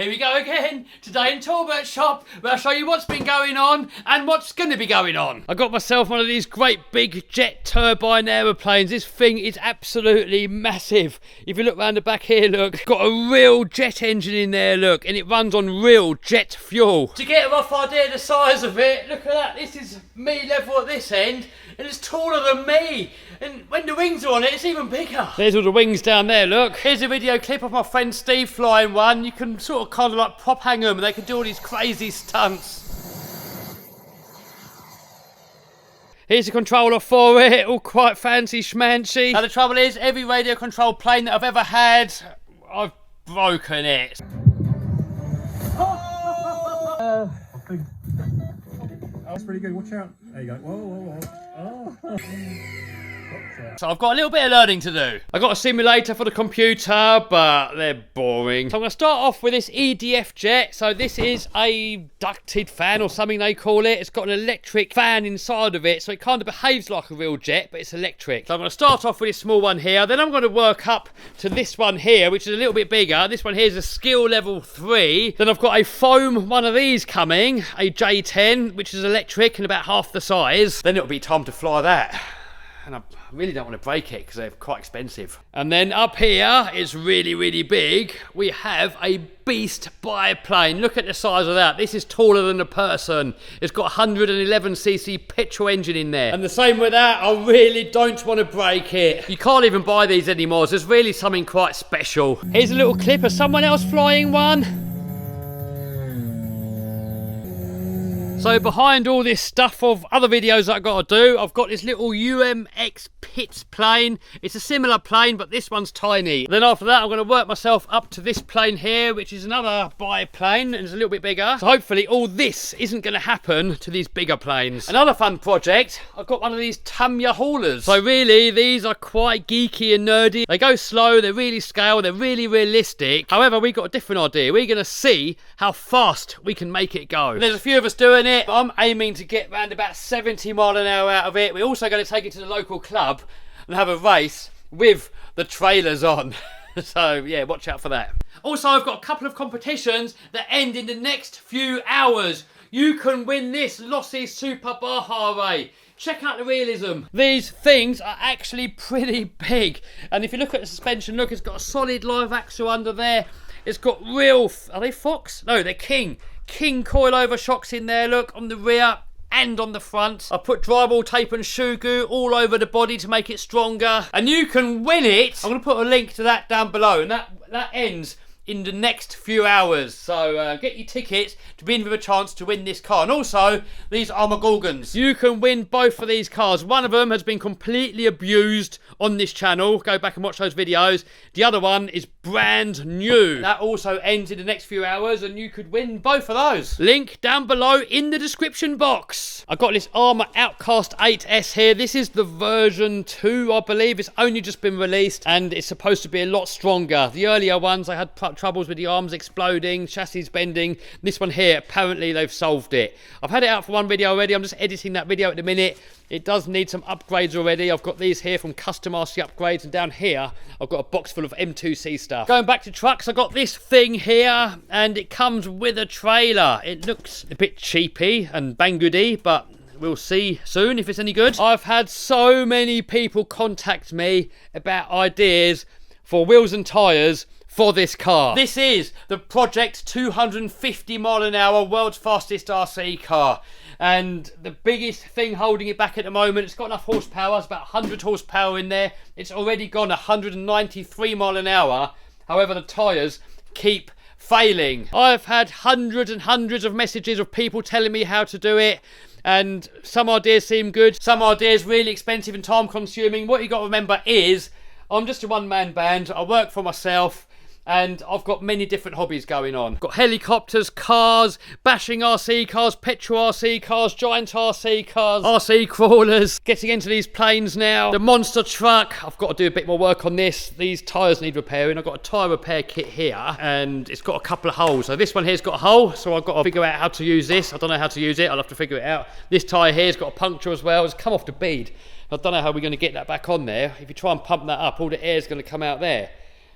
Here we go again. Today in Talbot shop, where I'll show you what's been going on and what's going to be going on. I got myself one of these great big jet turbine aeroplanes. This thing is absolutely massive. If you look around the back here, look, it's got a real jet engine in there, look, and it runs on real jet fuel. To get a rough idea of the size of it, look at that. This is me level at this end, and it's taller than me. And when the wings are on it, it's even bigger. There's all the wings down there, look. Here's a video clip of my friend Steve flying one. You can sort of kind of like prop hang them and they can do all these crazy stunts. Here's a controller for it, all quite fancy schmancy. Now the trouble is, every radio controlled plane that I've ever had, I've broken it. That's pretty good, watch out. There you go. Whoa, whoa, whoa. Oh. So I've got a little bit of learning to do. I got a simulator for the computer, but they're boring. So I'm going to start off with this EDF jet. So this is a ducted fan or something they call it. It's got an electric fan inside of it, so it kind of behaves like a real jet, but it's electric. So I'm going to start off with this small one here. Then I'm going to work up to this one here, which is a little bit bigger. This one here is a skill level 3. Then I've got a foam one of these coming, a J10, which is electric and about half the size. Then it'll be time to fly that. And I really don't want to break it because they're quite expensive. And then up here, it's really, really big. We have a beast biplane. Look at the size of that. This is taller than a person. It's got 111cc petrol engine in there. And the same with that, I really don't want to break it. You can't even buy these anymore. So it's really something quite special. Here's a little clip of someone else flying one. So behind all this stuff of other videos that I've got to do, I've got this little UMX Pitts plane. It's a similar plane, but this one's tiny. Then after that, I'm going to work myself up to this plane here, which is another biplane, and it's a little bit bigger. So hopefully all this isn't going to happen to these bigger planes. Another fun project, I've got one of these Tamiya haulers. So really, these are quite geeky and nerdy. They go slow, they're really scale, they're really realistic. However, we've got a different idea. We're going to see how fast we can make it go. There's a few of us doing it. I'm aiming to get around about 70 mile an hour out of it. We're also going to take it to the local club and have a race with the trailers on. So yeah, watch out for that. Also, I've got a couple of competitions that end in the next few hours. You can win this Lossy Super Baja Ray. Check out the realism. These things are actually pretty big. And if you look at the suspension, look, it's got a solid live axle under there. It's got real, are they Fox? No, they're King coilover shocks in there, look, on the rear and on the front. I put drywall tape and shoe goo all over the body to make it stronger. And you can win it. I'm going to put a link to that down below. And that ends in the next few hours. So get your tickets to be in with a chance to win this car. And also, these are my Gorgons. You can win both of these cars. One of them has been completely abused on this channel. Go back and watch those videos. The other one is brand new. That also ends in the next few hours and you could win both of those. Link down below in the description box. I've got this Armour Outcast 8S here. This is the version 2, I believe. It's only just been released and it's supposed to be a lot stronger. The earlier ones, I had troubles with the arms exploding, chassis bending. This one here, apparently they've solved it. I've had it out for one video already. I'm just editing that video at the minute. It does need some upgrades already. I've got these here from Custom RC Upgrades, and down here I've got a box full of M2C stuff. Going back to trucks, I got this thing here and it comes with a trailer. It looks a bit cheapy and banggoody, but we'll see soon if it's any good. I've had so many people contact me about ideas for wheels and tyres for this car. This is the Project 250 mile an hour world's fastest RC car. And the biggest thing holding it back at the moment, it's got enough horsepower, it's about 100 horsepower in there. It's already gone 193 mile an hour. However, the tyres keep failing. I've had hundreds and hundreds of messages of people telling me how to do it. And some ideas seem good, some ideas really expensive and time consuming. What you got to remember is, I'm just a one-man band. I work for myself. And I've got many different hobbies going on. Got helicopters, cars, bashing RC cars, petrol RC cars, giant RC cars, RC crawlers. Getting into these planes now. The monster truck. I've got to do a bit more work on this. These tyres need repairing. I've got a tyre repair kit here and it's got a couple of holes. So this one here's got a hole, so I've got to figure out how to use this. I don't know how to use it. I'll have to figure it out. This tyre here's got a puncture as well. It's come off the bead. I don't know how we're going to get that back on there. If you try and pump that up, all the air's going to come out there.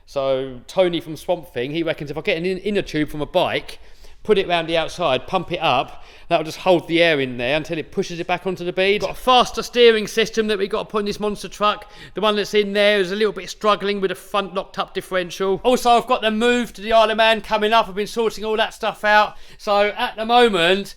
So Tony from Swamp Thing, he reckons if I get an inner tube from a bike, put it around the outside, pump it up, that'll just hold the air in there until it pushes it back onto the bead. Got a faster steering system that we got to put in this monster truck. The one that's in there is a little bit struggling with a front locked up differential. Also, I've got the move to the Isle of Man coming up. I've been sorting all that stuff out. So at the moment,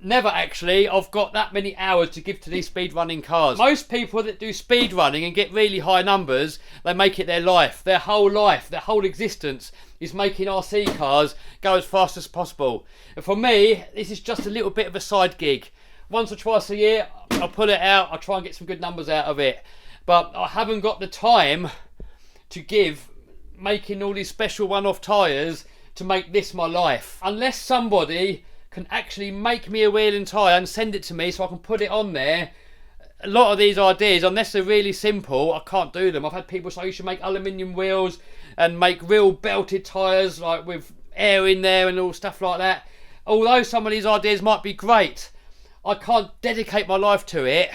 never actually, I've got that many hours to give to these speed running cars. Most people that do speed running and get really high numbers, they make it their life, their whole existence is making RC cars go as fast as possible. And for me, this is just a little bit of a side gig. Once or twice a year, I'll pull it out, I'll try and get some good numbers out of it. But I haven't got the time to give making all these special one-off tyres to make this my life. Unless somebody can actually make me a wheel and tyre and send it to me so I can put it on there. A lot of these ideas, unless they're really simple, I can't do them. I've had people say you should make aluminium wheels and make real belted tyres like with air in there and all stuff like that. Although some of these ideas might be great, I can't dedicate my life to it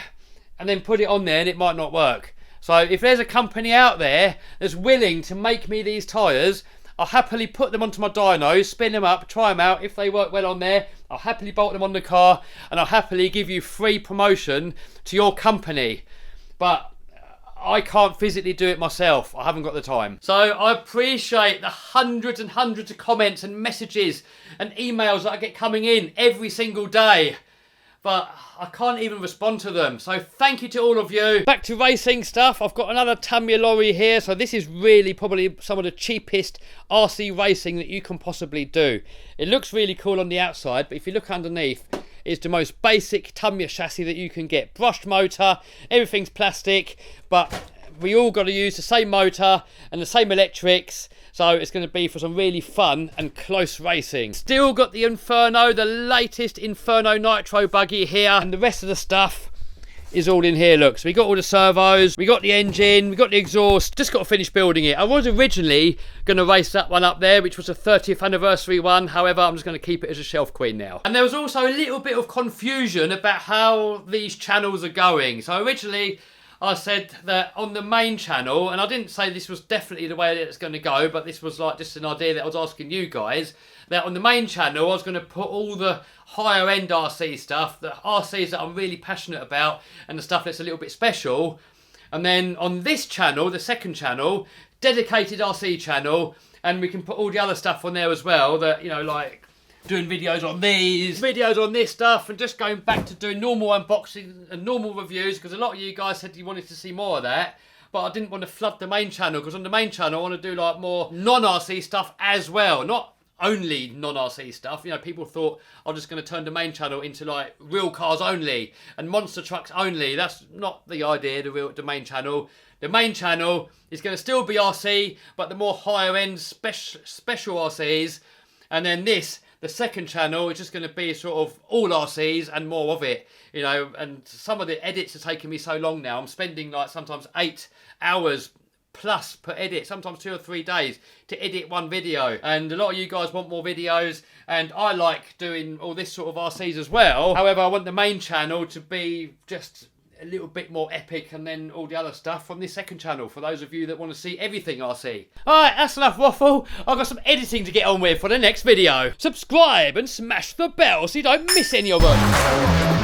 and then put it on there and it might not work. So if there's a company out there that's willing to make me these tyres, I'll happily put them onto my dynos, spin them up, try them out. If they work well on there, I'll happily bolt them on the car and I'll happily give you free promotion to your company. But I can't physically do it myself. I haven't got the time. So I appreciate the hundreds and hundreds of comments and messages and emails that I get coming in every single day. But I can't even respond to them. So thank you to all of you. Back to racing stuff. I've got another Tamiya lorry here. So this is really probably some of the cheapest RC racing that you can possibly do. It looks really cool on the outside, but if you look underneath, it's the most basic Tamiya chassis that you can get. Brushed motor, everything's plastic, but we all got to use the same motor and the same electrics. So it's going to be for some really fun and close racing. Still got the Inferno, the latest Inferno Nitro buggy here. And the rest of the stuff is all in here, look. So we got all the servos, we got the engine, we got the exhaust. Just got to finish building it. I was originally going to race that one up there, which was a 30th anniversary one. However, I'm just going to keep it as a shelf queen now. And there was also a little bit of confusion about how these channels are going. So originally, I said that on the main channel, and I didn't say this was definitely the way that it's going to go, but this was like just an idea that I was asking you guys, that on the main channel I was going to put all the higher end RC stuff, the RCs that I'm really passionate about and the stuff that's a little bit special. And then on this channel, the second channel, dedicated RC channel, and we can put all the other stuff on there as well, that, you know, like doing videos on these, videos on this stuff, and just going back to doing normal unboxing and normal reviews, because a lot of you guys said you wanted to see more of that, but I didn't want to flood the main channel, because on the main channel I want to do like more non-RC stuff as well, not only non-RC stuff. You know, people thought I'm just going to turn the main channel into like real cars only and monster trucks only. That's not the idea, the main channel. The main channel is going to still be RC, but the more higher end special RCs, and then this, the second channel, is just going to be sort of all RCs and more of it, you know. And some of the edits are taking me so long now. I'm spending like sometimes 8 hours plus per edit, sometimes 2 or 3 days to edit one video. And a lot of you guys want more videos, and I like doing all this sort of RCs as well. However, I want the main channel to be just a little bit more epic, and then all the other stuff from this second channel for those of you that want to see everything RC. Alright, that's enough waffle. I've got some editing to get on with for the next video. Subscribe and smash the bell so you don't miss any of them.